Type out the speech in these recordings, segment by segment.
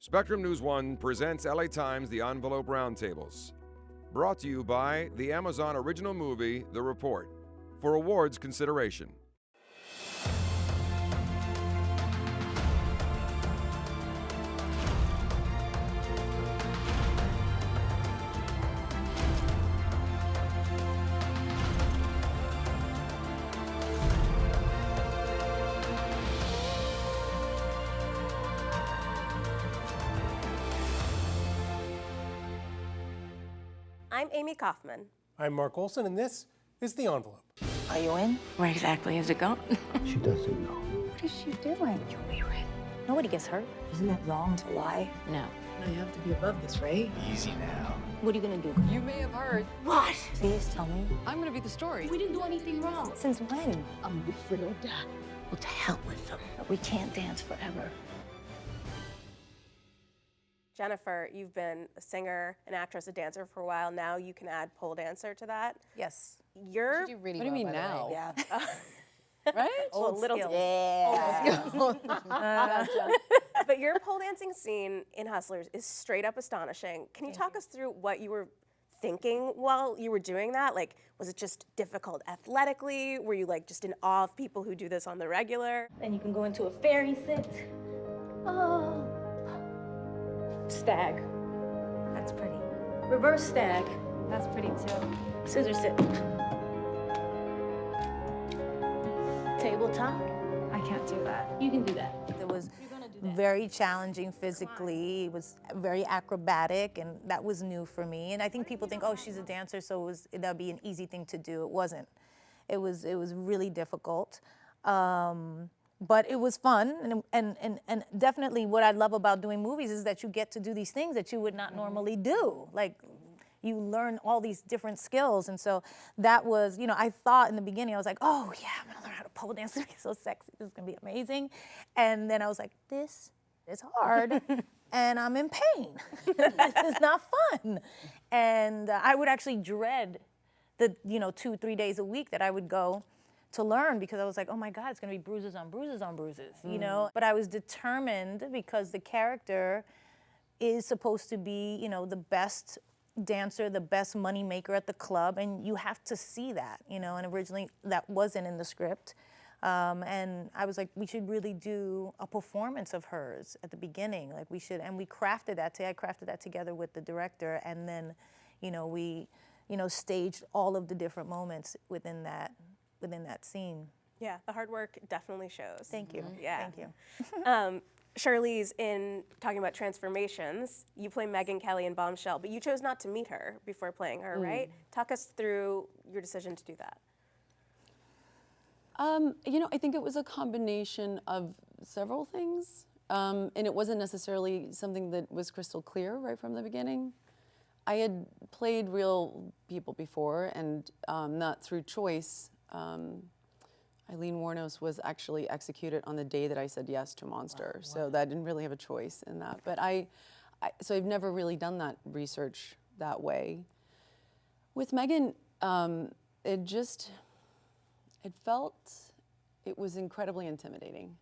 Spectrum News 1 presents LA Times The Envelope Roundtables. Brought to you by the Amazon original movie, The Report, for awards consideration. I'm Amy Kaufman. I'm Mark Olson, and this is The Envelope. Are you in? Where exactly has it gone? She doesn't know. What is she doing? You'll be ready. Nobody gets hurt. Isn't it wrong to lie? No. I have to be above this, right? Easy now. What are you gonna do? You may have heard. What? Please tell me. I'm gonna be the story. We didn't do anything wrong. Since when? I'm afraid. Well, to hell with them. We can't dance forever. Jennifer, you've been a singer, an actress, a dancer for a while. Now you can add pole dancer to that. Yes. You're What do you mean now? Yeah. Right? a little skills. But your pole dancing scene in Hustlers is straight up astonishing. Can you talk us through what you were thinking while you were doing that? Like, was it just difficult athletically? Were you like just in awe of people who do this on the regular? Then you can go into a fairy sit. Oh. Stag. That's pretty. Reverse stag. That's pretty too. Scissor sit. Tabletop. I can't do that. You can do that. It was You're gonna do that. very challenging physically. It was very acrobatic, and that was new for me. And I think people think, oh, she's a dancer, so that'd be an easy thing to do. It wasn't. It was really difficult. But it was fun, and definitely what I love about doing movies is that you get to do these things that you would not normally do. Like, you learn all these different skills, and so that was, I thought in the beginning, I was like, oh yeah, I'm gonna learn how to pole dance, it's gonna be so sexy, this is gonna be amazing. And then I was like, this is hard, and I'm in pain. This is not fun. And I would actually dread the 2-3 days a week that I would go to learn, because I was like, oh my God, it's gonna be bruises on bruises on bruises, But I was determined because the character is supposed to be, the best dancer, the best money maker at the club, and you have to see that, and originally that wasn't in the script. And I was like, we should really do a performance of hers at the beginning, like we should, and we crafted that, I crafted that together with the director, and then, we, staged all of the different moments within that scene. Yeah, the hard work definitely shows. Thank you. Yeah. Thank you. Charlize, in talking about transformations, you play Megyn Kelly in Bombshell, but you chose not to meet her before playing her, right? Talk us through your decision to do that. I think it was a combination of several things, and it wasn't necessarily something that was crystal clear right from the beginning. I had played real people before, and not through choice. Eileen Wuornos was actually executed on the day that I said yes to Monster, so that I didn't really have a choice in that. But so I've never really done that research that way. With Megyn, it was incredibly intimidating.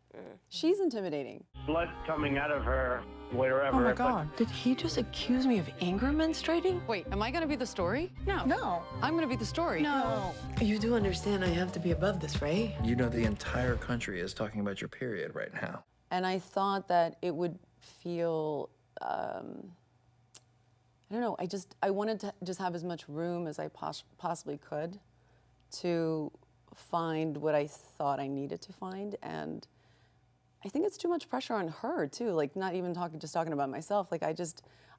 She's intimidating. Blood coming out of her, wherever. Oh my God, did he just accuse me of anger menstruating? Wait, am I gonna be the story? No. No. I'm gonna be the story. No. You do understand I have to be above this, right? You know the entire country is talking about your period right now. And I thought that it would feel, I don't know, I wanted to just have as much room as I possibly could to find what I thought I needed to find. And I think it's too much pressure on her too, like not even talking about myself. Like I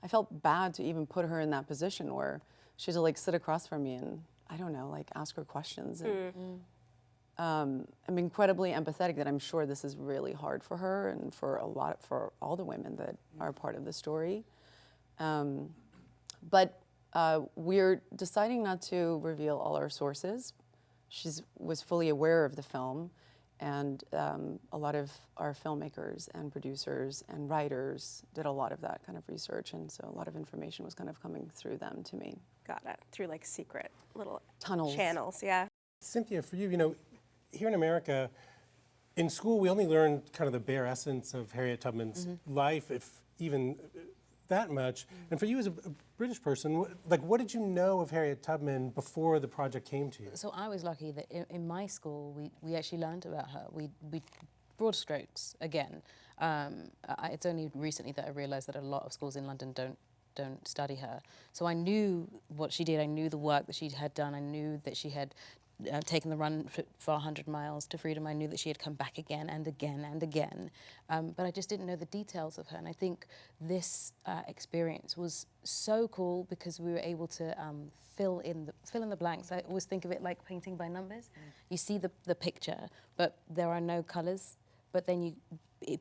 felt bad to even put her in that position where she had to like sit across from me and, I don't know, like ask her questions. And, I'm incredibly empathetic that I'm sure this is really hard for her and for all the women that are part of the story. But we're deciding not to reveal all our sources. She was fully aware of the film, and a lot of our filmmakers and producers and writers did a lot of that kind of research, and so a lot of information was kind of coming through them to me. Got it. Through like secret little Tunnels. channels, yeah. Cynthia, for you, here in America, in school we only learn kind of the bare essence of Harriet Tubman's life. If even that much. And for you as a British person, what did you know of Harriet Tubman before the project came to you? So I was lucky that in my school, we actually learned about her. We broad strokes, again. It's only recently that I realized that a lot of schools in London don't study her. So I knew what she did, I knew the work that she had done, I knew that she had taken the run for 100 miles to freedom. I knew that she had come back again and again and again, but I just didn't know the details of her. And I think this experience was so cool because we were able to fill in the blanks. I always think of it like painting by numbers. You see the picture, but there are no colors. But then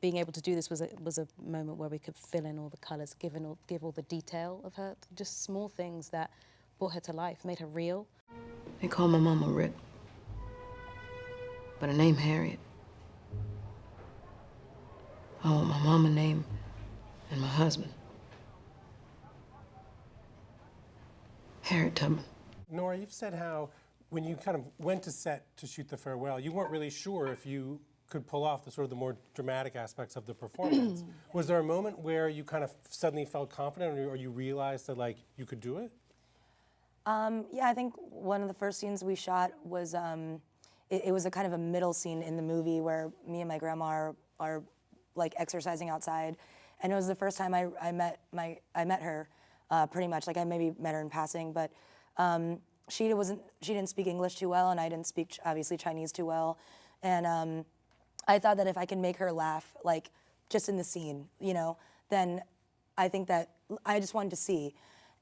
being able to do this was a moment where we could fill in all the colors, give all the detail of her, just small things that brought her to life, made her real. They call my mama Rip, but her name Harriet. I want my mama name and my husband. Harriet Tubman. Nora, you've said how when you kind of went to set to shoot the farewell, you weren't really sure if you could pull off the more dramatic aspects of the performance. Was there a moment where you kind of suddenly felt confident, or you realized that you could do it? Yeah, I think one of the first scenes we shot was, it was a kind of a middle scene in the movie where me and my grandma are like exercising outside. And it was the first time I met her, pretty much. Like I maybe met her in passing, but she didn't speak English too well, and I didn't speak, obviously, Chinese too well. And I thought that if I can make her laugh, like just in the scene, then I think that I just wanted to see.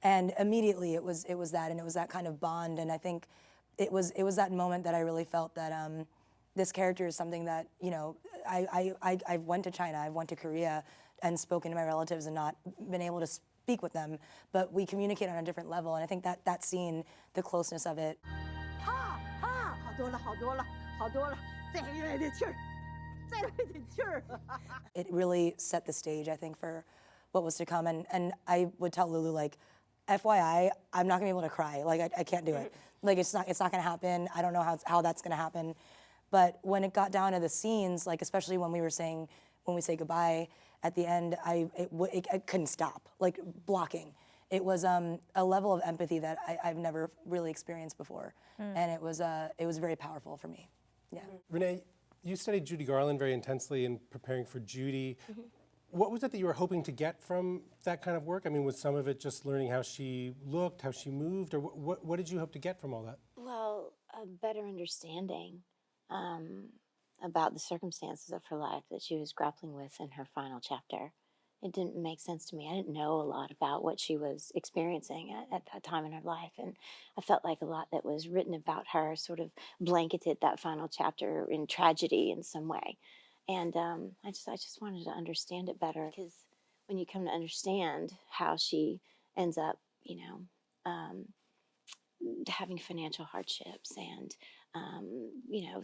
And immediately it was that, and it was that kind of bond. And I think it was that moment that I really felt that this character is something that, I went to China, I went to Korea and spoken to my relatives and not been able to speak with them, but we communicate on a different level. And I think that scene, the closeness of it. It really set the stage, I think, for what was to come. And I would tell Lulu, like, FYI, I'm not gonna be able to cry. Like, I can't do it. Like, it's not gonna happen. I don't know how that's gonna happen. But when it got down to the scenes, like, especially when we say goodbye at the end, I couldn't stop, like, blocking. It was a level of empathy that I've never really experienced before. And it was very powerful for me, yeah. Rene, you studied Judy Garland very intensely in preparing for Judy. What was it that you were hoping to get from that kind of work? I mean, was some of it just learning how she looked, how she moved, or what did you hope to get from all that? Well, a better understanding about the circumstances of her life that she was grappling with in her final chapter. It didn't make sense to me. I didn't know a lot about what she was experiencing at that time in her life, and I felt like a lot that was written about her sort of blanketed that final chapter in tragedy in some way. And I just wanted to understand it better, because when you come to understand how she ends up, having financial hardships and,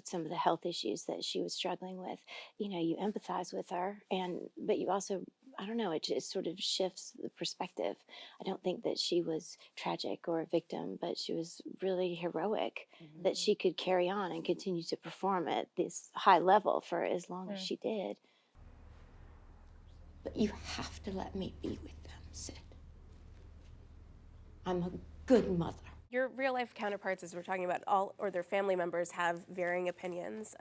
some of the health issues that she was struggling with, you empathize with her, but you also, I don't know, it just sort of shifts the perspective. I don't think that she was tragic or a victim, but she was really heroic, that she could carry on and continue to perform at this high level for as long as she did. But you have to let me be with them, Sid. I'm a good mother. Your real-life counterparts, as we're talking about, or their family members have varying opinions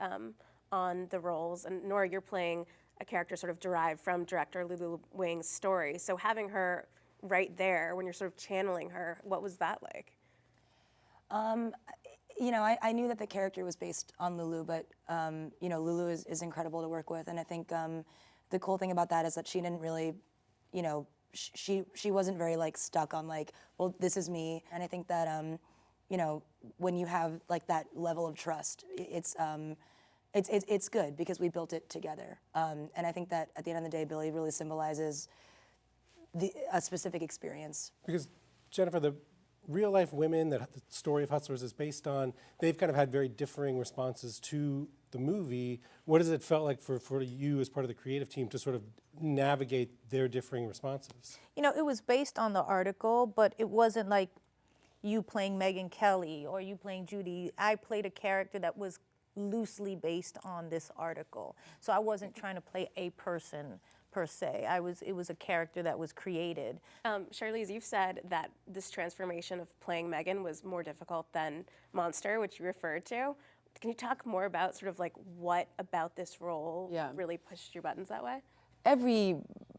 on the roles. And Nora, you're playing a character sort of derived from director Lulu Wang's story. So having her right there when you're sort of channeling her, what was that like? I knew that the character was based on Lulu, but Lulu is incredible to work with, and I think the cool thing about that is that she didn't really, she wasn't very stuck on well, this is me. And I think that when you have that level of trust, it's good because we built it together. And I think that at the end of the day, Billy really symbolizes a specific experience. Because Jennifer, the real life women that the story of Hustlers is based on, they've kind of had very differing responses to the movie. What has it felt like for you as part of the creative team to sort of navigate their differing responses? It was based on the article, but it wasn't like you playing Megyn Kelly or you playing Judy. I played a character that was loosely based on this article. So I wasn't trying to play a person per se. It was a character that was created. Charlize, you've said that this transformation of playing Megan was more difficult than Monster, which you referred to. Can you talk more about sort of like what about this role really pushed your buttons that way? Every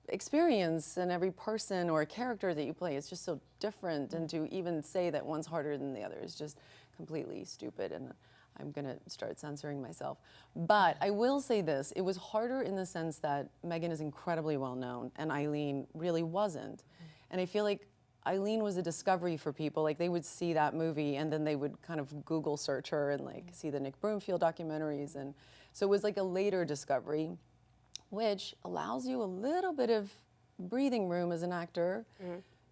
experience and every person or character that you play is just so different, and to even say that one's harder than the other is just completely stupid, and I'm gonna start censoring myself. But I will say this, it was harder in the sense that Megan is incredibly well known and Eileen really wasn't. And I feel like Eileen was a discovery for people. Like, they would see that movie and then they would kind of Google search her and like see the Nick Broomfield documentaries. And so it was like a later discovery, which allows you a little bit of breathing room as an actor,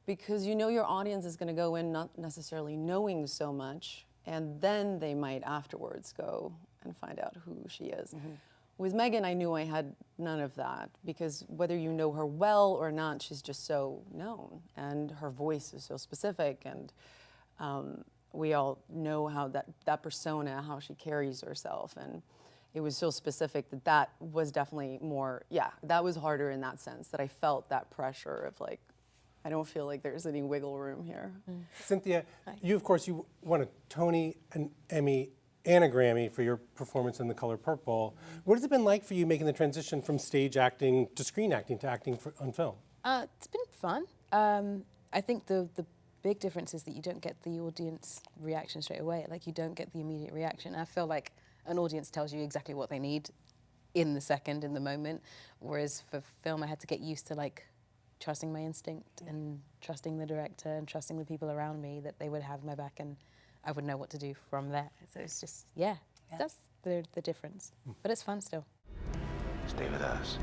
because you know your audience is gonna go in not necessarily knowing so much, and then they might afterwards go and find out who she is. With Megan, I knew I had none of that, because whether you know her well or not, she's just so known, and her voice is so specific, and we all know how that persona, how she carries herself, and it was so specific that was definitely more, that was harder in that sense, that I felt that pressure of like, I don't feel like there's any wiggle room here. Cynthia, you of course, you won a Tony, an Emmy, and a Grammy for your performance in The Color Purple. What has it been like for you making the transition from stage acting to screen acting to acting on film? It's been fun. I think the big difference is that you don't get the audience reaction straight away. Like, you don't get the immediate reaction. I feel like an audience tells you exactly what they need in the second, in the moment. Whereas for film, I had to get used to like trusting my instinct and trusting the director and trusting the people around me, that they would have my back and I would know what to do from there. So it's just, that's the difference. But it's fun still. Stay with us.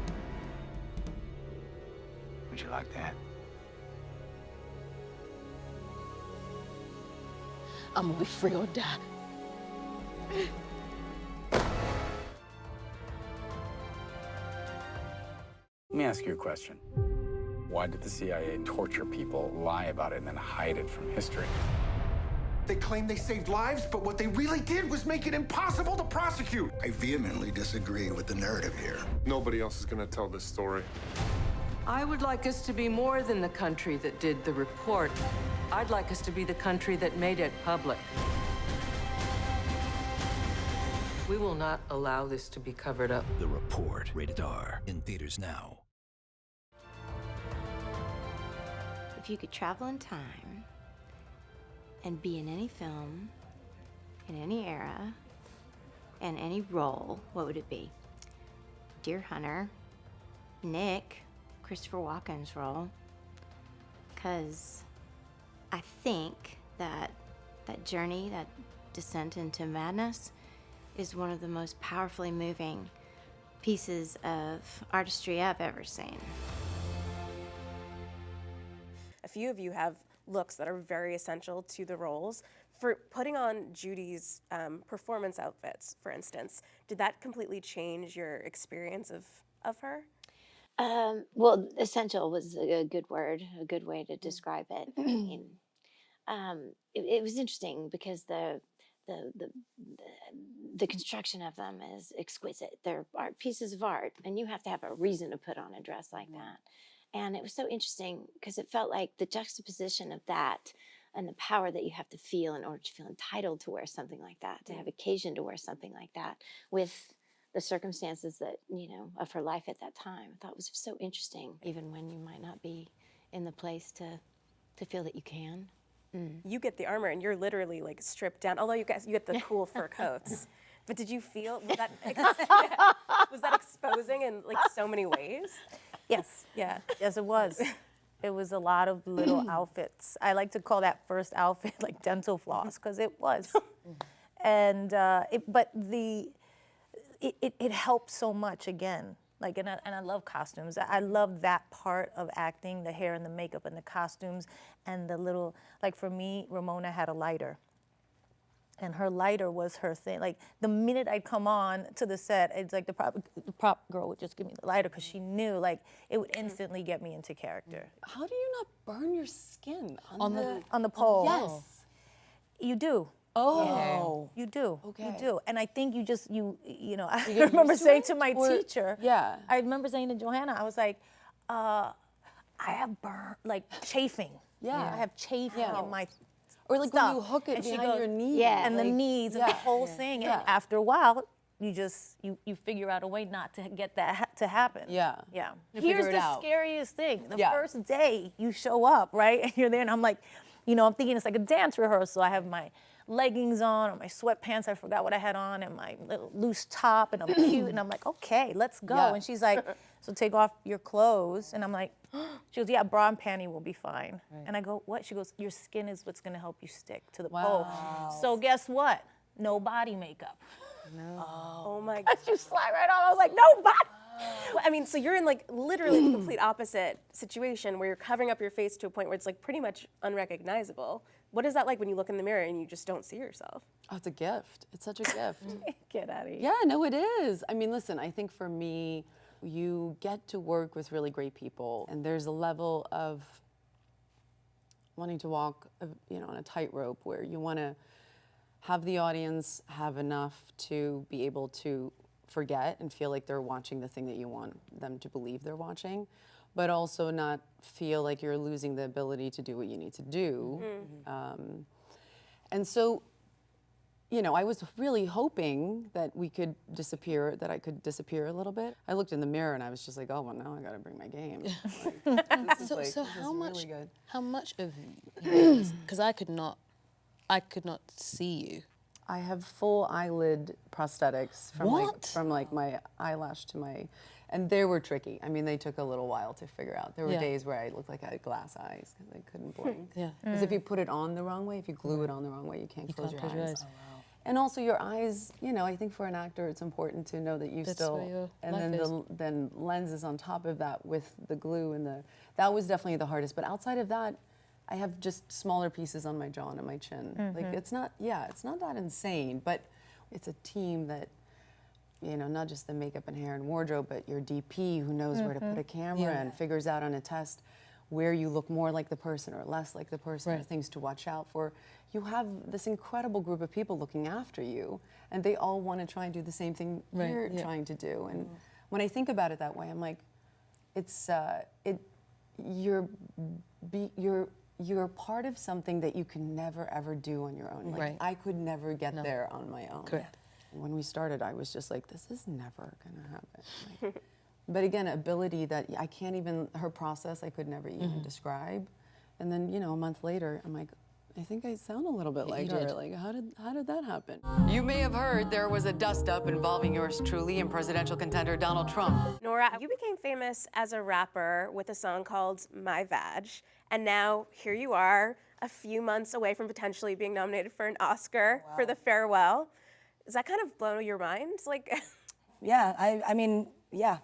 Would you like that? I'm gonna be free or die. Let me ask you a question. Why did the CIA torture people, lie about it, and then hide it from history? They claim they saved lives, but what they really did was make it impossible to prosecute. I vehemently disagree with the narrative here. Nobody else is going to tell this story. I would like us to be more than the country that did the report. I'd like us to be the country that made it public. We will not allow this to be covered up. The Report, rated R, in theaters now. If you could travel in time and be in any film, in any era, and any role, what would it be? Deer Hunter, Nick, Christopher Walken's role, because I think that journey, that descent into madness, is one of the most powerfully moving pieces of artistry I've ever seen. A few of you have looks that are very essential to the roles. For putting on Judy's performance outfits, for instance, did that completely change your experience of her? Well, essential was a good word, a good way to describe it. I mean, it was interesting because the construction of them is exquisite. They're pieces of art, and you have to have a reason to put on a dress like that. And it was so interesting because it felt like the juxtaposition of that and the power that you have to feel in order to feel entitled to wear something like that, to have occasion to wear something like that, with the circumstances that, of her life at that time. I thought it was so interesting, even when you might not be in the place to feel that you can. You get the armor and you're literally like stripped down, although you get the cool fur coats. But did you feel, was that exposing in like so many ways? Yes. Yeah. Yes, it was. It was a lot of little outfits. I like to call that first outfit like dental floss, because it was. And it helped so much again. Like, and I love costumes. I love that part of acting, the hair and the makeup and the costumes and the little, like for me, Ramona had a lighter. And her lighter was her thing. Like, the minute I'd come on to the set, it's like the prop girl would just give me the lighter, because she knew, like, it would instantly get me into character. How do you not burn your skin on the pole? Yes. You do. Oh. You do. Okay. You do. And I think you just, you know, I You get remember used to saying it? to my Or- teacher, Yeah. I remember saying to Johanna, I was like, I have like chafing. Yeah. I have chafing Yeah. in my Or like stuff. when you hook it And she behind goes, your knee. Yeah. And the like- knees and the whole thing. Yeah. And after a while, you just, you figure out a way not to get that to happen. Yeah. Yeah. You Here's figure it the out. scariest thing. The Yeah. first day you show up, right? And you're there and I'm like, you know, I'm thinking it's like a dance rehearsal. I have my leggings on or my sweatpants, I forgot what I had on, and my little loose top, and I'm cute, and I'm like, okay, let's go. Yeah. And she's like, so take off your clothes. And I'm like, she goes, yeah, bra and panty will be fine. And I go, what? She goes, your skin is what's gonna help you stick to the pole. So guess what? No body makeup. No. Oh my God. You slide right on. I was like, no body. Well, I mean, so you're in like literally the complete opposite situation where you're covering up your face to a point where it's like pretty much unrecognizable. What is that like when you look in the mirror and you just don't see yourself? Oh, it's a gift. It's such a gift. Get out of here. Yeah, no, it is. I mean, listen, I think for me, you get to work with really great people, and there's a level of wanting to walk, you know, on a tightrope where you want to have the audience have enough to be able to forget and feel like they're watching the thing that you want them to believe they're watching, but also not feel like you're losing the ability to do what you need to do. And so, you know, I was really hoping that we could disappear, that I could disappear a little bit. I looked in the mirror and I was just like, oh, well, now I got to bring my game. Like, this is like, So this is how much? really good. How much of you? Because I could not see you. I have full eyelid prosthetics from What? from my eyelash to my, and they were tricky. I mean, they took a little while to figure out. There were Yeah. days where I looked like I had glass eyes because I couldn't blink. Yeah. Because if you put it on the wrong way, if you glue it on the wrong way, you can't close can't your close your eyes. eyes. And also your eyes, you know, I think for an actor it's important to know that you That's still, where your and life then is. then lenses on top of that with the glue and that was definitely the hardest. But outside of that, I have just smaller pieces on my jaw and on my chin. Like it's not that insane, but it's a team that, you know, not just the makeup and hair and wardrobe, but your DP who knows where to put a camera and figures out on a test where you look more like the person or less like the person or things to watch out for. You have this incredible group of people looking after you, and they all want to try and do the same thing you're trying to do. And when I think about it that way, I'm like, it's you're part of something that you can never ever do on your own. Like I could never get there on my own. Correct. When we started, I was just like, this is never gonna happen. Like, but again, ability that I can't even, her process I could never even describe. And then, you know, a month later, I'm like, I think I sound a little bit like her. did. Like, how did that happen? You may have heard there was a dust-up involving yours truly and presidential contender Donald Trump. Nora, you became famous as a rapper with a song called My Vag, and now here you are, a few months away from potentially being nominated for an Oscar for The Farewell. Does that kind of blow your mind? Like, Yeah, I mean, yeah.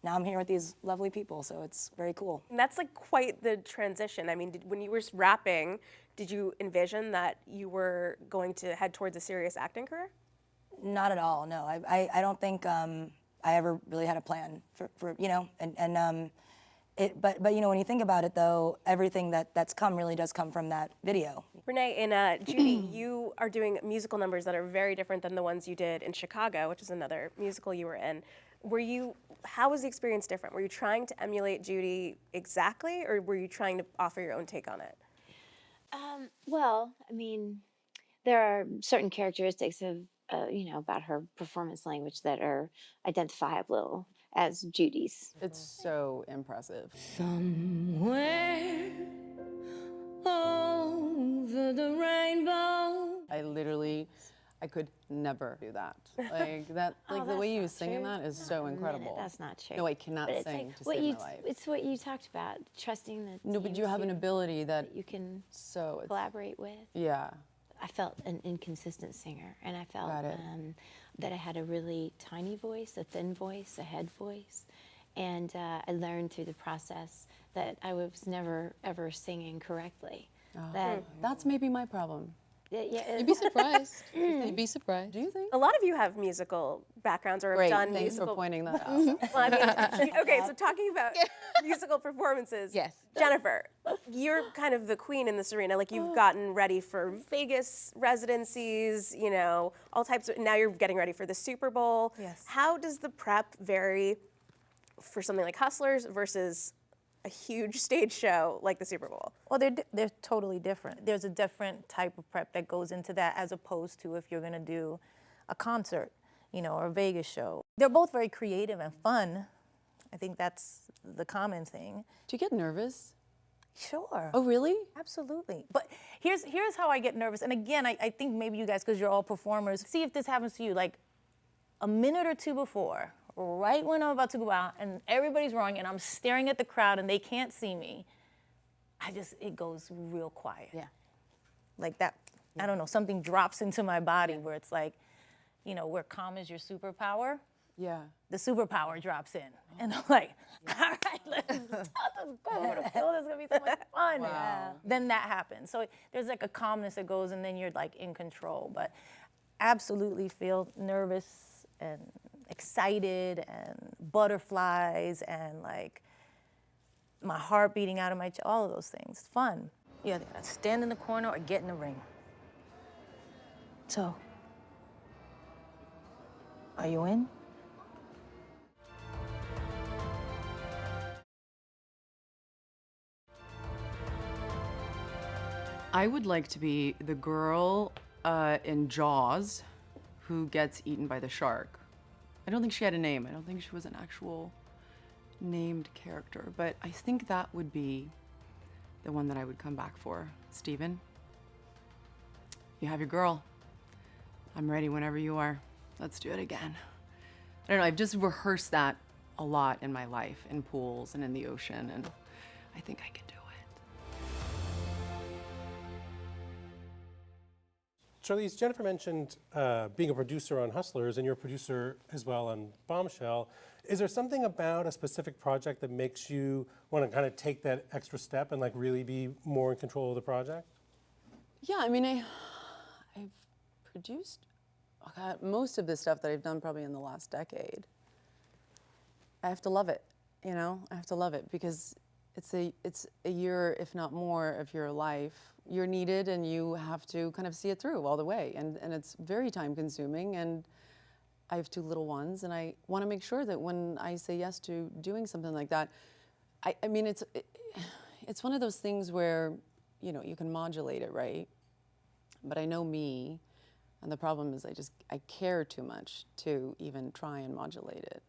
Now I'm here with these lovely people, so it's very cool. and that's like quite the transition. I mean, when you were rapping, did you envision that you were going to head towards a serious acting career? Not at all, no. I don't think I ever really had a plan for you know, but you know, when you think about it though, everything that's come really does come from that video. Renee, in Judy, you are doing musical numbers that are very different than the ones you did in Chicago, which is another musical you were in. How was the experience different? Were you trying to emulate Judy exactly, or were you trying to offer your own take on it? Well, I mean, there are certain characteristics of, you know, about her performance language that are identifiable as Judy's. It's so impressive. Somewhere over the rainbow. I could never do that. Like that, like the way you was singing that is so incredible. That's not true. No, I cannot But it's sing like to what save you, my life. it's what you talked about, trusting the No, but team you have an ability that you can so collaborate with. Yeah. I felt an inconsistent singer, and I felt Got it. that I had a really tiny voice, a thin voice, a head voice, and I learned through the process that I was never ever singing correctly. That's maybe my problem. You'd be surprised. You'd be surprised. Do you think? A lot of you have musical backgrounds or Great, have done thanks musical. for pointing that out. Well, I mean, okay, so talking about musical performances. Yes. Jennifer, you're kind of the queen in this arena. Like you've gotten ready for Vegas residencies, you know, all types of, now you're getting ready for the Super Bowl. Yes. How does the prep vary for something like Hustlers versus a huge stage show like the Super Bowl? Well, they're totally different. There's a different type of prep that goes into that as opposed to if you're gonna do a concert, you know, or a Vegas show. They're both very creative and fun. I think that's the common thing. Do you get nervous? Sure. Oh, really? Absolutely. But here's how I get nervous. And again, I think maybe you guys, because you're all performers, see if this happens to you. Like a minute or two before, right when I'm about to go out and everybody's wrong and I'm staring at the crowd and they can't see me, it goes real quiet. Yeah. Like that, I don't know, something drops into my body where it's like, you know, where calm is your superpower. Yeah. The superpower drops in. And I'm like, all right, let's go. We're gonna feel this is gonna be so much fun. Wow. Then that happens. So there's like a calmness that goes and then you're like in control. But absolutely feel nervous and excited and butterflies and like my heart beating out of my chest, all of those things. It's fun. You either gotta stand in the corner or get in the ring. So, are you in? I would like to be the girl in Jaws who gets eaten by the shark. I don't think she had a name. I don't think she was an actual named character, but I think that would be the one that I would come back for. Steven, you have your girl. I'm ready whenever you are. Let's do it again. I don't know, I've just rehearsed that a lot in my life, in pools and in the ocean, and I think I could do it. Charlize, Jennifer mentioned being a producer on Hustlers, and you're a producer as well on Bombshell. Is there something about a specific project that makes you want to kind of take that extra step and like really be more in control of the project? Yeah, I mean, I've produced most of the stuff that I've done probably in the last decade. I have to love it, you know? I have to love it because it's a year, if not more, of your life. You're needed and you have to kind of see it through all the way. And it's very time consuming, and I have 2 little ones, and I want to make sure that when I say yes to doing something like that, I mean, it's one of those things where, you know, you can modulate it, right? But I know me, and the problem is I care too much to even try and modulate it.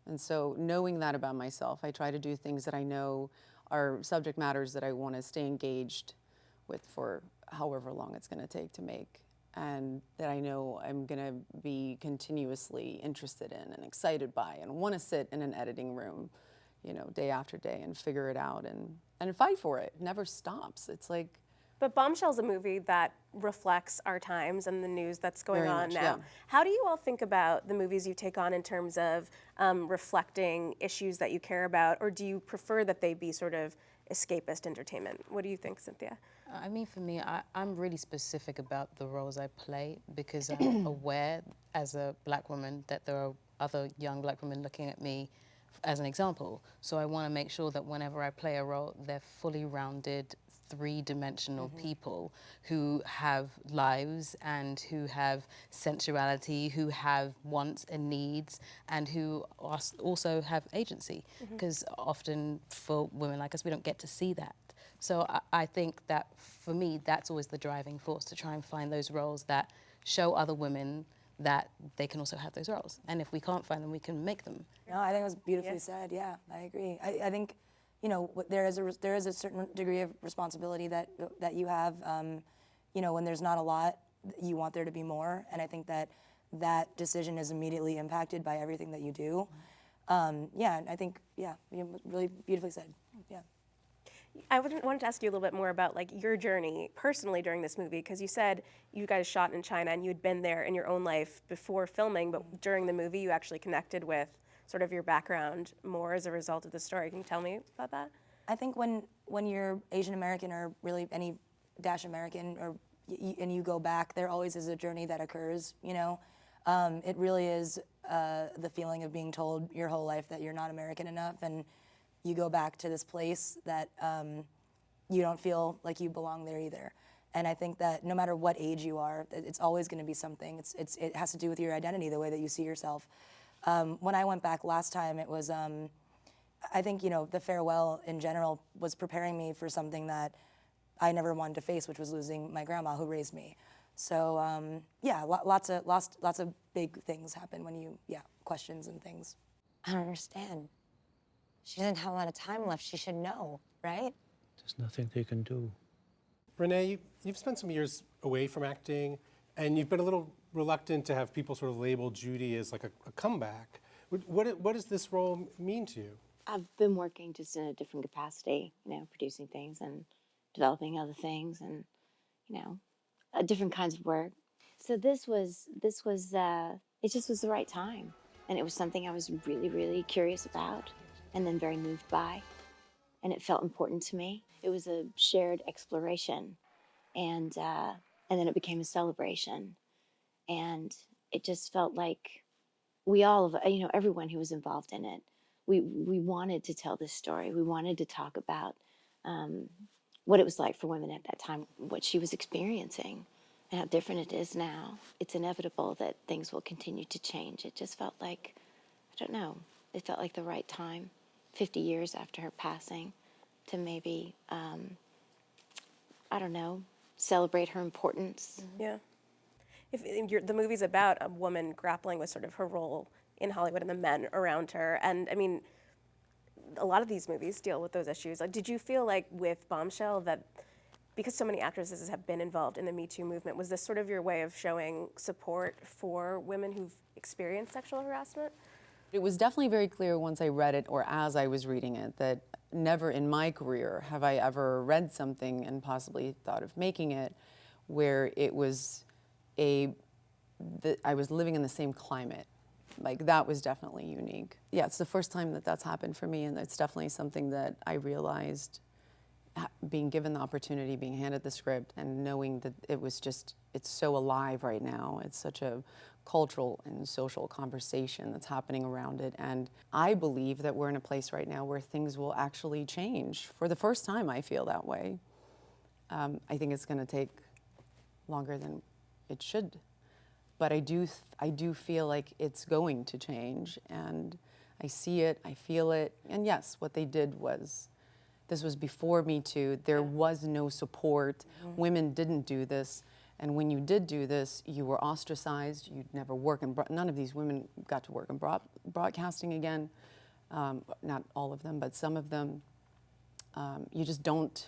And so knowing that about myself, I try to do things that I know are subject matters that I want to stay engaged with for however long it's going to take to make, and that I know I'm going to be continuously interested in and excited by and want to sit in an editing room, you know, day after day and figure it out and fight for it. It never stops. It's like... But Bombshell's a movie that reflects our times and the news that's going Very on much, now. yeah. How do you all think about the movies you take on in terms of reflecting issues that you care about, or do you prefer that they be sort of escapist entertainment? What do you think, Cynthia? I mean, for me, I'm really specific about the roles I play because I'm aware as a black woman that there are other young black women looking at me as an example. So I want to make sure that whenever I play a role, they're fully rounded, 3-dimensional people who have lives and who have sensuality, who have wants and needs, and who also have agency. Because often for women like us, we don't get to see that. So I think that for me, that's always the driving force, to try and find those roles that show other women that they can also have those roles. And if we can't find them, we can make them. No, I think it was beautifully said. Yeah, I agree. I think, you know, there is a certain degree of responsibility that you have. You know, when there's not a lot, you want there to be more, and I think that decision is immediately impacted by everything that you do. Yeah, I think really beautifully said. Yeah. I wanted to ask you a little bit more about like your journey personally during this movie, because you said you guys shot in China and you had been there in your own life before filming, but during the movie you actually connected with sort of your background more as a result of the story. Can you tell me about that? I think when you're Asian American or really any Dash American or and you go back, there always is a journey that occurs, you know? It really is the feeling of being told your whole life that you're not American enough, and you go back to this place that you don't feel like you belong there either. And I think that no matter what age you are, it's always going to be something. It has to do with your identity, the way that you see yourself. When I went back last time, it was, I think, you know, the farewell in general was preparing me for something that I never wanted to face, which was losing my grandma who raised me. So yeah, lots of big things happen when you, questions and things. I don't understand. She doesn't have a lot of time left. She should know, right? There's nothing they can do. Renee, you've spent some years away from acting, and you've been a little reluctant to have people sort of label Judy as like a comeback. What does this role mean to you? I've been working just in a different capacity, you know, producing things and developing other things and, you know, different kinds of work. So it just was the right time. And it was something I was really, really curious about and then very moved by. And it felt important to me. It was a shared exploration. And then it became a celebration. And it just felt like we all, you know, everyone who was involved in it, we wanted to tell this story. We wanted to talk about what it was like for women at that time, what she was experiencing, and how different it is now. It's inevitable that things will continue to change. It just felt like, I don't know, it felt like the right time, 50 years after her passing, to maybe, I don't know, celebrate her importance. Yeah. The movie's about a woman grappling with sort of her role in Hollywood and the men around her. And I mean, a lot of these movies deal with those issues. Like, did you feel like with Bombshell that because so many actresses have been involved in the Me Too movement, was this sort of your way of showing support for women who've experienced sexual harassment? It was definitely very clear once I read it, or as I was reading it, that never in my career have I ever read something and possibly thought of making it where it was I was living in the same climate. Like, that was definitely unique. Yeah, it's the first time that that's happened for me, and it's definitely something that I realized being given the opportunity, being handed the script, and knowing that it was just, it's so alive right now. It's such a cultural and social conversation that's happening around it. And I believe that we're in a place right now where things will actually change. For the first time, I feel that way. I think it's going to take longer than it should. But I do feel like it's going to change, and I see it, I feel it. And yes, what they did was, this was before Me Too. There was no support. Women didn't do this. And when you did do this, you were ostracized. You'd never work in, none of these women got to work in broadcasting again. Not all of them, but some of them. You just don't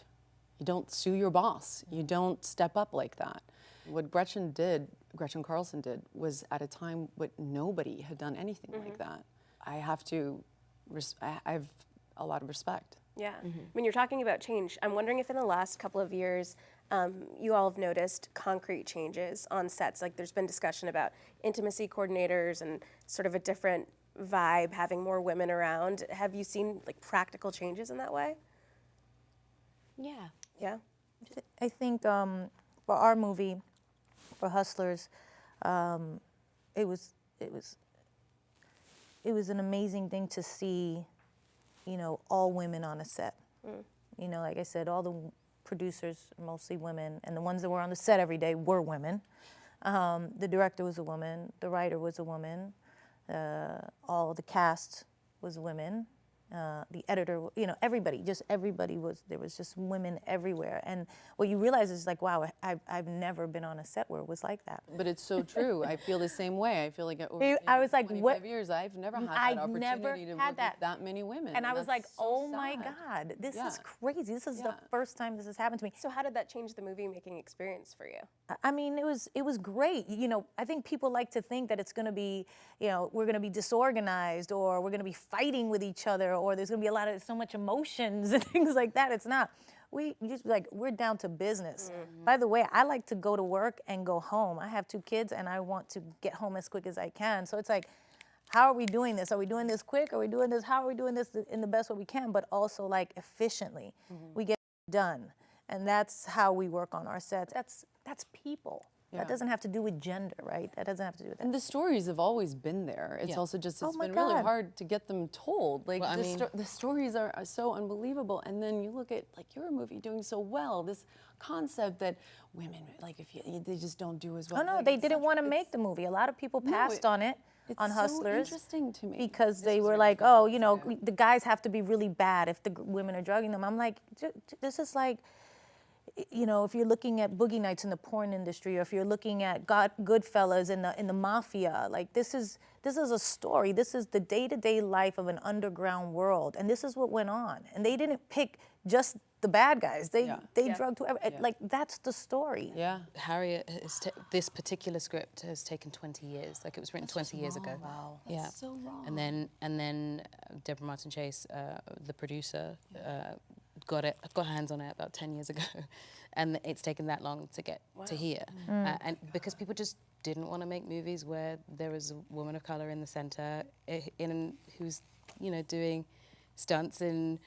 sue your boss. You don't step up like that. What Gretchen Carlson did, was at a time when nobody had done anything like that. I have a lot of respect. Yeah. When you're talking about change, I'm wondering if in the last couple of years, you all have noticed concrete changes on sets. Like, there's been discussion about intimacy coordinators and sort of a different vibe, having more women around. Have you seen like practical changes in that way? Yeah. Yeah. I think for our movie, for Hustlers, it was an amazing thing to see, you know, all women on a set. You know, like I said, all the producers are mostly women, and the ones that were on the set every day were women. The director was a woman, the writer was a woman, all the cast was women. The editor, you know, everybody was, there was just women everywhere. And what you realize is like, wow, I've never been on a set where it was like that. But it's so true. I feel the same way. I feel like I was like, 25 years, I've never had that opportunity to work with that many women. And I was like, so oh sad. my God, this is crazy. This is the first time this has happened to me. So how did that change the movie making experience for you? I mean, it was great. You know, I think people like to think that it's going to be, you know, we're going to be disorganized, or we're going to be fighting with each other, or there's going to be so much emotions and things like that. It's not. We're down to business. By the way, I like to go to work and go home. I have 2 kids, and I want to get home as quick as I can. So it's like, how are we doing this? Are we doing this quick? Are we doing this? How are we doing this in the best way we can, but also like efficiently? We get it done. And that's how we work on our sets. That's that's people. Yeah. That doesn't have to do with gender, right? That doesn't have to do with that. And the stories have always been there. It's also just, it's been really hard to get them told. Like, Well, I mean- the stories are so unbelievable. And then you look at, like, your movie doing so well, this concept that women, like, if they just don't do as well. Oh, no, Like, they it's didn't such- want to make the movie. A lot of people passed on it, on It's Hustlers. so interesting to me. Because they were like, oh, you know, the guys have to be really bad if the women are drugging them. I'm like, this is like, you know, if you're looking at Boogie Nights in the porn industry, or if you're looking at Goodfellas in the mafia, like this is a story. This is the day-to-day life of an underground world, and this is what went on. And they didn't pick just the bad guys. They drugged whoever. Like that's the story. Yeah. Harriet, this particular script has taken 20 years. Like it was written 20 years ago. Wow. Yeah. That's so wrong. And then Deborah Martin Chase, the producer, got her hands on it about 10 years ago, and it's taken that long to get to here. And because people just didn't want to make movies where there was a woman of color in the center, who's, you know, doing stunts in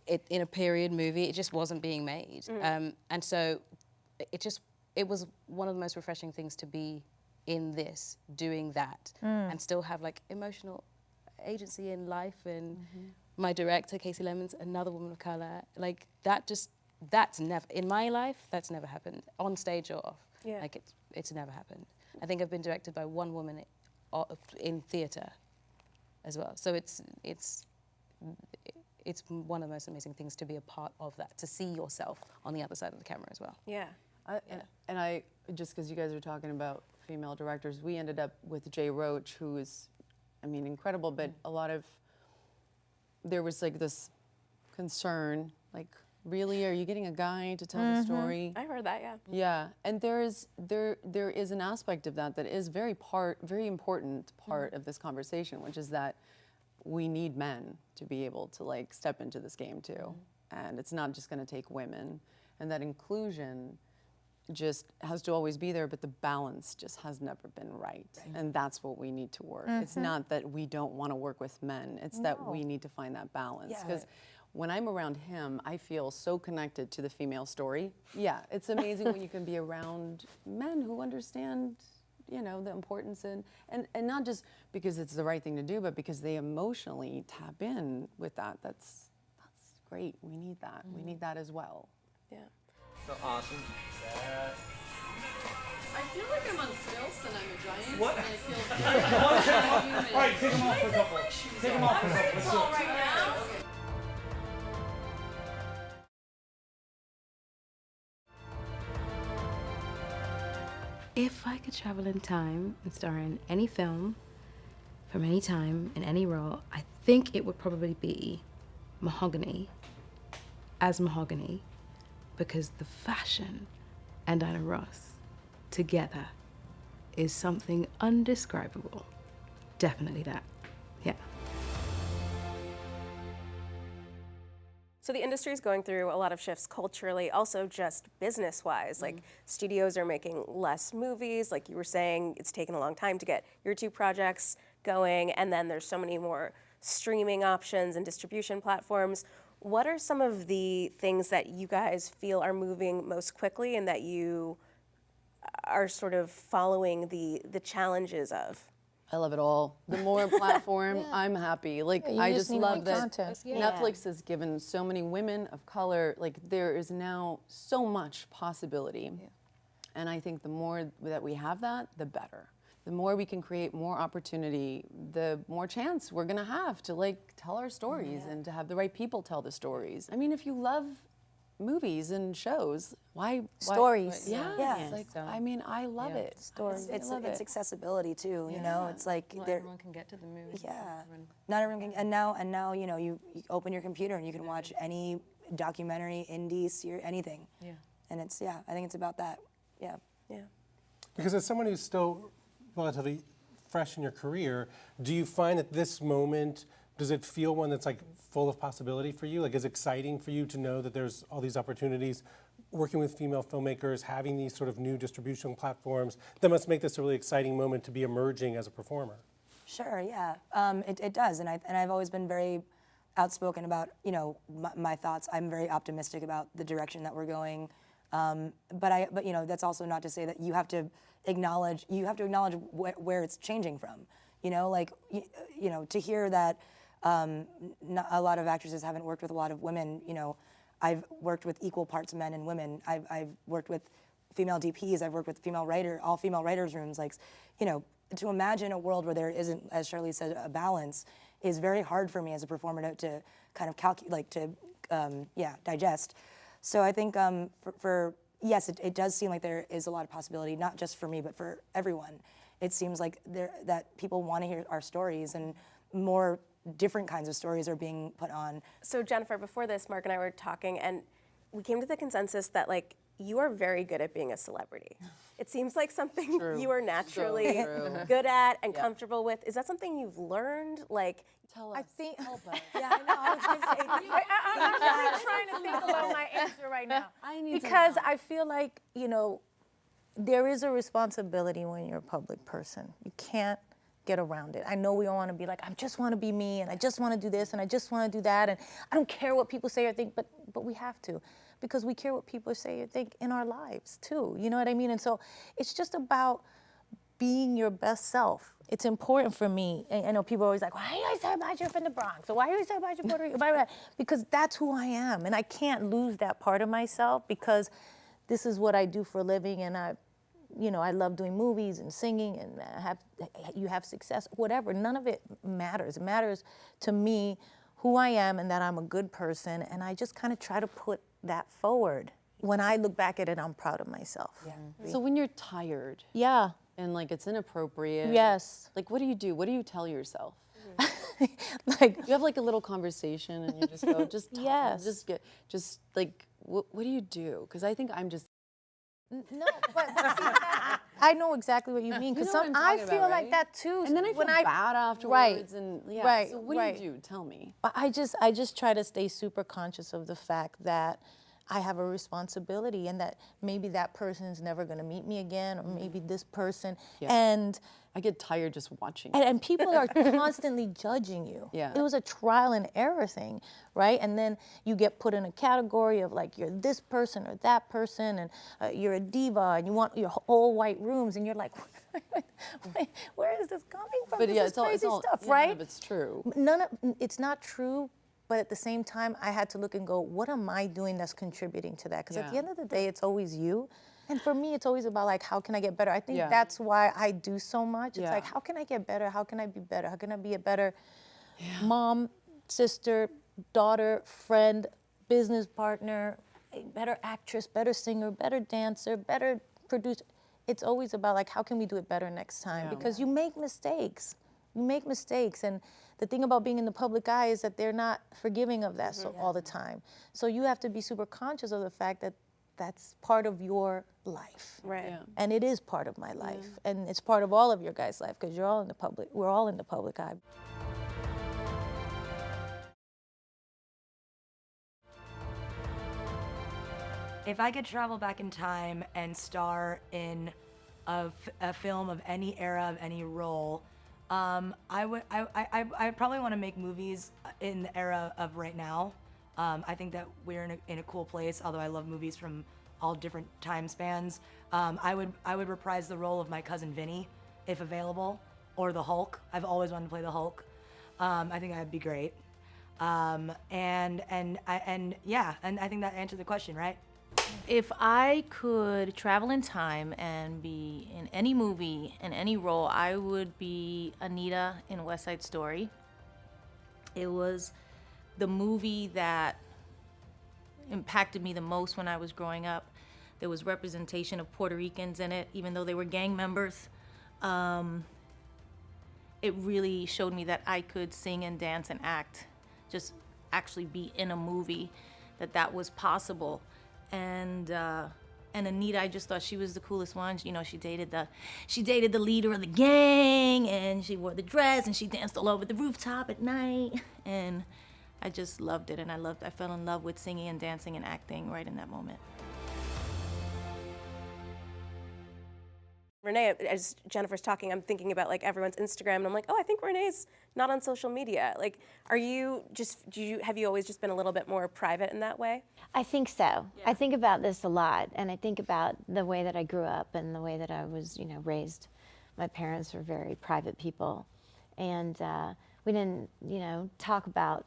a period movie. It just wasn't being made. And so it was one of the most refreshing things to be in this, doing that, and still have like emotional agency in life. And my director, Casey Lemons, another woman of color, like that's never, in my life, that's never happened, on stage or off. Yeah. Like it's never happened. I think I've been directed by one woman in theater as well. So it's one of the most amazing things to be a part of that, to see yourself on the other side of the camera as well. Yeah. And I, just because you guys are talking about female directors, we ended up with Jay Roach, who is, I mean, incredible, but there was like this concern, like, really, are you getting a guy to tell the story? I heard that, yeah. Yeah, and there is an aspect of that is very important part of this conversation, which is that we need men to be able to like step into this game too, and it's not just going to take women, and that inclusion just has to always be there, but the balance just has never been right. And that's what we need to work. It's not that we don't want to work with men, it's that we need to find that balance. Because when I'm around him, I feel so connected to the female story. Yeah, it's amazing when you can be around men who understand, you know, the importance and not just because it's the right thing to do, but because they emotionally tap in with that. That's great. We need that. We need that as well. Yeah. So awesome. I feel like I'm on stilts and I'm a giant. What? And I feel very human. All right, take them off for a couple. Take them off for a couple. Let's do it. right now. If I could travel in time and star in any film, from any time, in any role, I think it would probably be Mahogany, as Mahogany, because the fashion and Diana Ross together is something undescribable. Definitely that, yeah. So the industry is going through a lot of shifts culturally, also just business-wise. Like studios are making less movies. Like you were saying, it's taken a long time to get your 2 projects going, and then there's so many more streaming options and distribution platforms. What are some of the things that you guys feel are moving most quickly and that you are sort of following the challenges of? I love it all. The more platform, I'm happy. Like, you I just just need love more that content. Netflix has given so many women of color, like, there is now so much possibility. And I think the more that we have that, the better. The more we can create more opportunity, the more chance we're gonna have to like tell our stories and to have the right people tell the stories. I mean, if you love movies and shows, why Stories. Yeah. It's like, I mean, I love it. Stories. It's love it. accessibility too, you know? It's like Not there. everyone can get to the movies. Yeah. Not everyone can, and now you know, you open your computer and you can watch any documentary, indie, series, anything. Yeah. And it's, I think it's about that. Yeah. Yeah. Because as someone who's still relatively fresh in your career, do you find at this moment, does it feel one that's like full of possibility for you? Like, is it exciting for you to know that there's all these opportunities working with female filmmakers, having these sort of new distribution platforms? That must make this a really exciting moment to be emerging as a performer. Sure, yeah. It does, and I've always been very outspoken about, you know, my thoughts. I'm very optimistic about the direction that we're going. But you know, that's also not to say that you have to acknowledge where it's changing from. You know, like you know, to hear that not a lot of actresses haven't worked with a lot of women. You know, I've worked with equal parts men and women. I've worked with female DPs. I've worked with all female writers' rooms. Like, you know, to imagine a world where there isn't, as Charlize said, a balance is very hard for me as a performer to kind of digest. So I think yes, it does seem like there is a lot of possibility, not just for me, but for everyone. It seems like that people want to hear our stories, and more different kinds of stories are being put on. So Jennifer, before this, Mark and I were talking, and we came to the consensus that like you are very good at being a celebrity. It seems like something you are naturally good at and comfortable with. Is that something you've learned? Like, tell us. I think. Help us. Yeah, I know. I was going to say. I'm really trying to think about my answer right now. Because I feel like, you know, there is a responsibility when you're a public person. You can't get around it. I know we all want to be like, I just want to be me, and I just want to do this, and I just want to do that, and I don't care what people say or think, but we have to, because we care what people say or think in our lives too. You know what I mean? And so it's just about being your best self. It's important for me. And I know people are always like, why are you always talking about you're from the Bronx? Or why are you always talking about you're Puerto Rico? Blah, blah, blah. Because that's who I am, and I can't lose that part of myself, because this is what I do for a living, and I love doing movies and singing, and you have success, whatever. None of it matters. It matters to me who I am and that I'm a good person, and I just kind of try to put that forward. When I look back at it, I'm proud of myself. Yeah. So when you're tired, and like it's inappropriate, yes. Like what do you do? What do you tell yourself? Like you have like a little conversation, and you just go, just talk, yes, just like what do you do? Because I think I'm just. No, but see, I know exactly what you mean, because I feel like that too. And then I feel bad afterwards. Right. And right. So what do you do? Tell me. I just try to stay super conscious of the fact that I have a responsibility, and that maybe that person's never going to meet me again, or maybe this person. Yeah. And I get tired just watching. And people are constantly judging you. Yeah. It was a trial and error thing, right? And then you get put in a category of like, you're this person or that person, and you're a diva, and you want your all white rooms, and you're like, where is this coming from? But this yeah, is crazy stuff, none right? of it's true. It's not true. But at the same time, I had to look and go, what am I doing that's contributing to that? Because at the end of the day, it's always you. And for me, it's always about like, how can I get better? I think that's why I do so much. It's like, how can I get better? How can I be better? How can I be a better mom, sister, daughter, friend, business partner, a better actress, better singer, better dancer, better producer? It's always about like, how can we do it better next time? Because you make mistakes. You make mistakes, and the thing about being in the public eye is that they're not forgiving of that all the time. So you have to be super conscious of the fact that that's part of your life. Right. Yeah. And it is part of my life. And it's part of all of your guys' life, because you're all in the public, we're all in the public eye. If I could travel back in time and star in a film of any era, of any role, I probably want to make movies in the era of right now. I think that we're in a cool place, although I love movies from all different time spans. I would reprise the role of my cousin Vinny, if available, or the Hulk. I've always wanted to play the Hulk. I think that'd be great. And I think that answered the question, right? If I could travel in time and be in any movie, in any role, I would be Anita in West Side Story. It was the movie that impacted me the most when I was growing up. There was representation of Puerto Ricans in it, even though they were gang members. It really showed me that I could sing and dance and act, just actually be in a movie, that was possible. And Anita, I just thought she was the coolest one. You know, she dated the leader of the gang, and she wore the dress, and she danced all over the rooftop at night, and I just loved it. And I fell in love with singing and dancing and acting right in that moment. Rene, as Jennifer's talking, I'm thinking about like everyone's Instagram, and I'm like, oh, I think Renee's not on social media. Like, have you always just been a little bit more private in that way? I think so. I think about this a lot, and I think about the way that I grew up and the way that I was, raised. My parents were very private people, and we didn't, talk about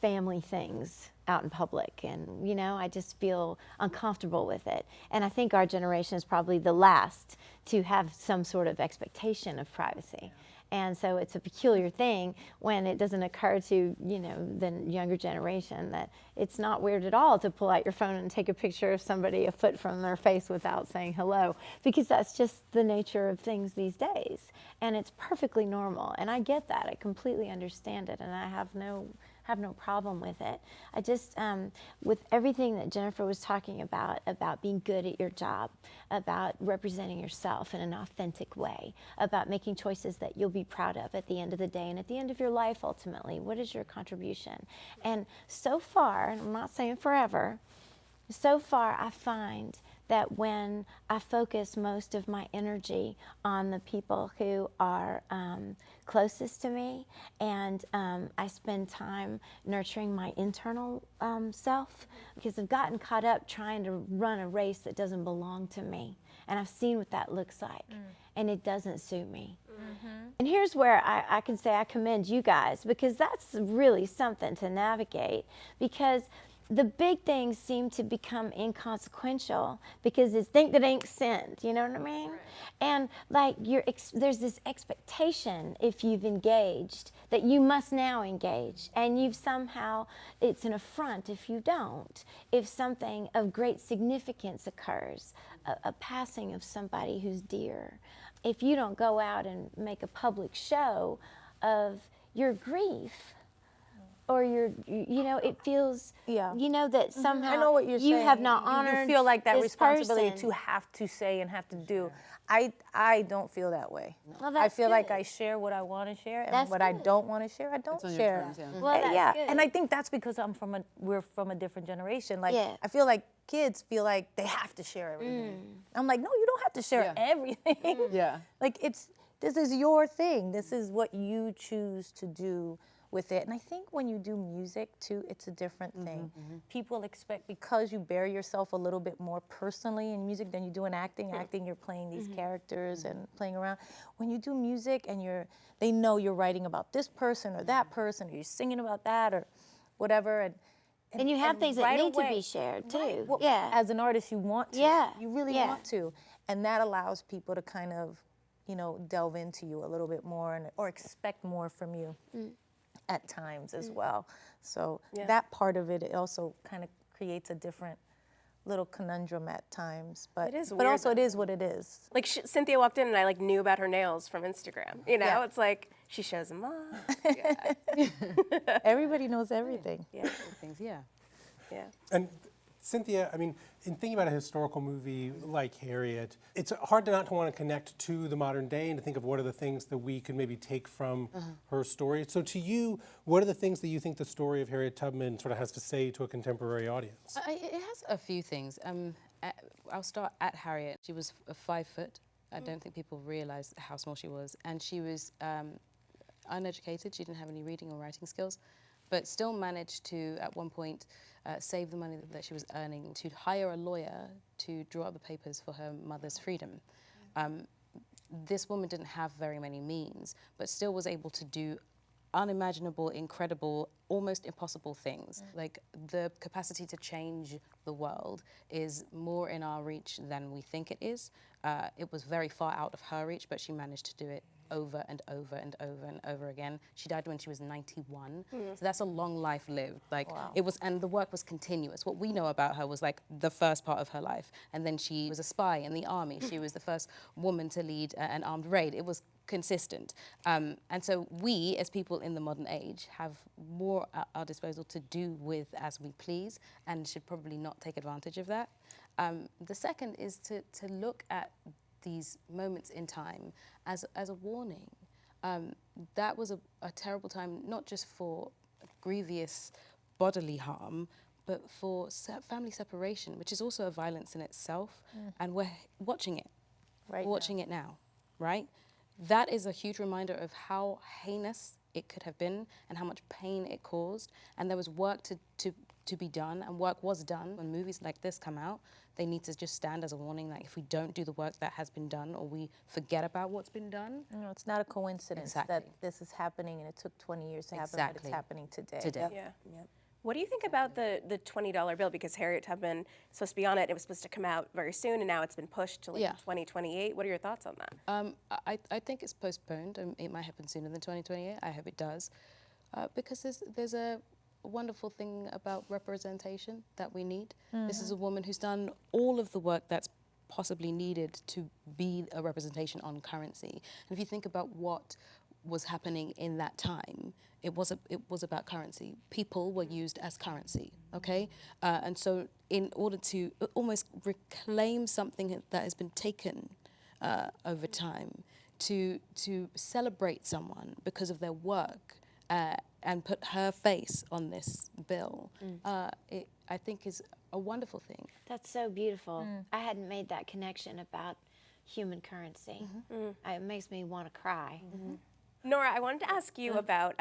family things out in public, and I just feel uncomfortable with it. And I think our generation is probably the last to have some sort of expectation of privacy. And so it's a peculiar thing when it doesn't occur to, the younger generation that it's not weird at all to pull out your phone and take a picture of somebody a foot from their face without saying hello, because that's just the nature of things these days. And it's perfectly normal. And I get that. I completely understand it. And I have no problem with it. I just, with everything that Jennifer was talking about being good at your job, about representing yourself in an authentic way, about making choices that you'll be proud of at the end of the day and at the end of your life, ultimately. What is your contribution? And so far, and I'm not saying forever, so far I find that when I focus most of my energy on the people who are closest to me, and I spend time nurturing my internal self, because I've gotten caught up trying to run a race that doesn't belong to me. And I've seen what that looks like, and it doesn't suit me. And here's where I can say I commend you guys, because that's really something to navigate, because the big things seem to become inconsequential because it's think that ain't sinned, you know what I mean? Right. And like there's this expectation, if you've engaged, that you must now engage, and you've somehow, it's an affront if you don't. If something of great significance occurs, a passing of somebody who's dear, if you don't go out and make a public show of your grief, or it feels, that somehow I know what you're saying. you have not honored. You feel like that this responsibility person. to have to say and have to do. I don't feel that way. Well, I feel like good. I share what I want to share, and That's what I good. don't want to share, I don't It's on your share. terms, yeah. Well, that's good. And I think that's because we're from a different generation. Like, Yeah. I feel like kids feel like they have to share everything. I'm like, no, you don't have to share everything. Yeah. Like, this is your thing. This is what you choose to do with it. And I think when you do music too, it's a different thing. People expect, because you bury yourself a little bit more personally in music than you do in acting. Acting, you're playing these characters and playing around. When you do music and they know you're writing about this person or that person, or you're singing about that or whatever. And you have things that right need to away- be shared too. Right. Well, Yeah. As an artist, you want to. Yeah. You really Yeah. want to. And that allows people to kind of, delve into you a little bit more or expect more from you at times as well. So that part of it also kind of creates a different little conundrum at times. But It is but weird, also it though. is what it is. Like Cynthia walked in and I knew about her nails from Instagram. Yeah. It's like she shows them off. Everybody knows everything. Yeah. Things, yeah. Yeah. And Cynthia, I mean, in thinking about a historical movie like Harriet, it's hard to not want to connect to the modern day and to think of what are the things that we could maybe take from her story. So to you, what are the things that you think the story of Harriet Tubman sort of has to say to a contemporary audience? It has a few things. I'll start at Harriet. She was 5 foot. I don't think people realize how small she was. And she was uneducated. She didn't have any reading or writing skills, but still managed to, at one point, save the money that she was earning to hire a lawyer to draw up the papers for her mother's freedom. This woman didn't have very many means, but still was able to do unimaginable, incredible, almost impossible things. Like, the capacity to change the world is more in our reach than we think it is. It was very far out of her reach, but she managed to do it over and over and over and over again. She died when she was 91. So that's a long life lived. Like, it was, and the work was continuous. What we know about her was like the first part of her life. And then she was a spy in the army. She was the first woman to lead an armed raid. It was consistent. And so we, as people in the modern age, have more at our disposal to do with as we please, and should probably not take advantage of that. The second is to look at these moments in time as a warning. That was a terrible time, not just for grievous bodily harm, but for family separation, which is also a violence in itself, and we're watching it. Right We're watching it now, right? That is a huge reminder of how heinous it could have been and how much pain it caused. And there was work to be done, and work was done. When movies like this come out, they need to just stand as a warning that if we don't do the work that has been done or we forget about what's been done. No, it's not a coincidence that this is happening and it took 20 years to happen, but it's happening today. Yeah. What do you think about the $20 bill? Because Harriet Tubman is supposed to be on it. It was supposed to come out very soon, and now it's been pushed to 2028. What are your thoughts on that? I think it's postponed. It might happen sooner than 2028. I hope it does. Because there's a wonderful thing about representation that we need. This is a woman who's done all of the work that's possibly needed to be a representation on currency. And if you think about what was happening in that time, it was about currency. People were used as currency, okay? And so in order to almost reclaim something that has been taken over time, to celebrate someone because of their work and put her face on this bill, I think is a wonderful thing. That's so beautiful. I hadn't made that connection about human currency. It makes me want to cry. Nora, I wanted to ask you about,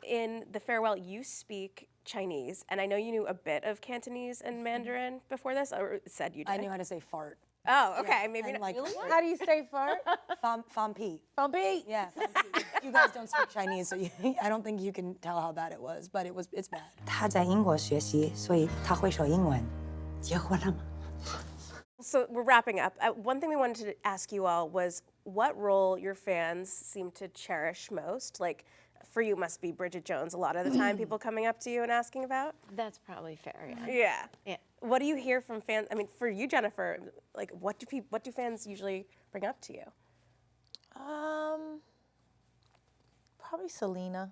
in The Farewell, you speak Chinese, and I know you knew a bit of Cantonese and Mandarin before this, or said you did. I knew how to say fart. Oh, okay, Yeah, maybe and not. like, How do you say fart? Fam pi. Fam pi? Yeah, fam pi. You guys don't speak Chinese, so I don't think you can tell how bad it was, but it's bad. 他在英国学习，所以他会说英文。结婚了吗？ So we're wrapping up. One thing we wanted to ask you all was what role your fans seem to cherish most. Like, for you, must be Bridget Jones a lot of the time, people coming up to you and asking about? That's probably fair, Yeah. What do you hear from fans? I mean, for you, Jennifer, like, what do fans usually bring up to you? Probably Selena.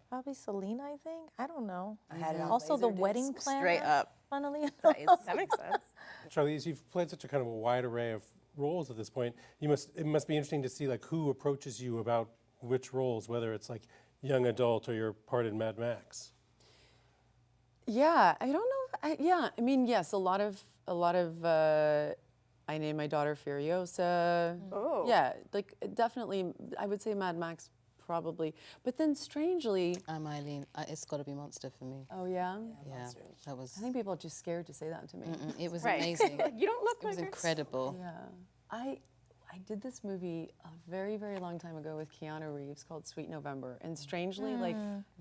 Probably Selena, I think. I don't know. I had it on Also, the Laserdisc. wedding planner. Straight up. Funnily enough. That makes sense. Charlize, you've played such a kind of a wide array of roles at this point. It must be interesting to see like who approaches you about which roles, whether it's like young adult or your part in Mad Max. Yeah, I don't know. I mean, yes, a lot of. I named my daughter Furiosa. Oh. Yeah, like definitely. I would say Mad Max probably, but then strangely. Eileen, it's got to be Monster for me. Oh yeah. Yeah, that was. I think people are just scared to say that to me. It was Right. amazing. You don't look It was like her. incredible. Yeah, I did this movie a very, very long time ago with Keanu Reeves called Sweet November, and strangely, like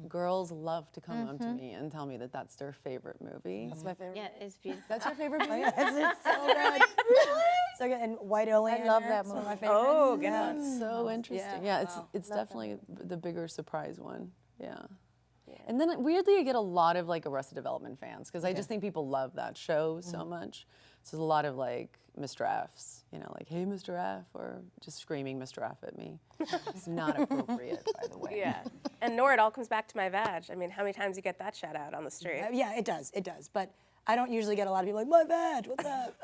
girls love to come up to me and tell me that that's their favorite movie. That's my favorite. Yeah, it's beautiful. That's your favorite movie? It's so good. So good. And White Oleander. I love that is one of movie. my favorites. Oh, good. That's so interesting. Yeah, it's Love that definitely the bigger surprise one. Yeah. And then weirdly, I get a lot of like Arrested Development fans because I just think people love that show so much. So there's a lot of like Mr. F's, you know, like, hey, Mr. F, or just screaming Mr. F at me. It's not appropriate, by the way. Yeah. And Nora, it all comes back to my vag. I mean, how many times you get that shout out on the street? Yeah, it does. But I don't usually get a lot of people like, my badge, what's up?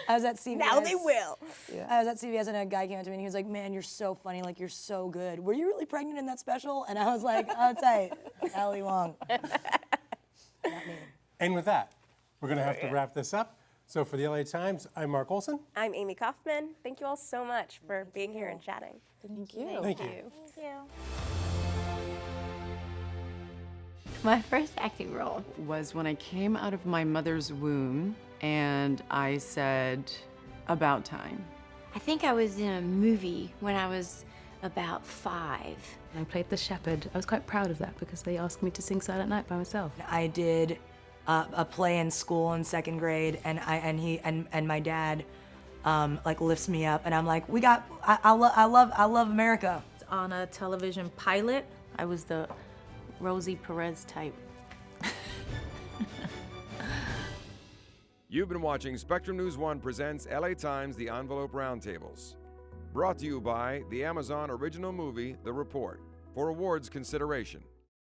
I was at CVS. Now they will. Yeah. I was at CVS and a guy came up to me and he was like, man, you're so funny, like you're so good. Were you really pregnant in that special? And I was like, oh, tight. Ali Wong. Not me. And with that, we're going to have to wrap this up. So for the LA Times, I'm Mark Olson. I'm Amy Kaufman. Thank you all so much for being here and chatting. Thank you. Thank you. Thank you. My first acting role. Was when I came out of my mother's womb and I said, about time. I think I was in a movie when I was about 5. I played the shepherd. I was quite proud of that because they asked me to sing Silent Night by myself. I did a play in school in 2nd grade, and my dad like lifts me up, and I'm like, I love America. On a television pilot, I was the Rosie Perez type. You've been watching Spectrum News 1 presents LA Times The Envelope Roundtables. Brought to you by the Amazon original movie, The Report, for awards consideration.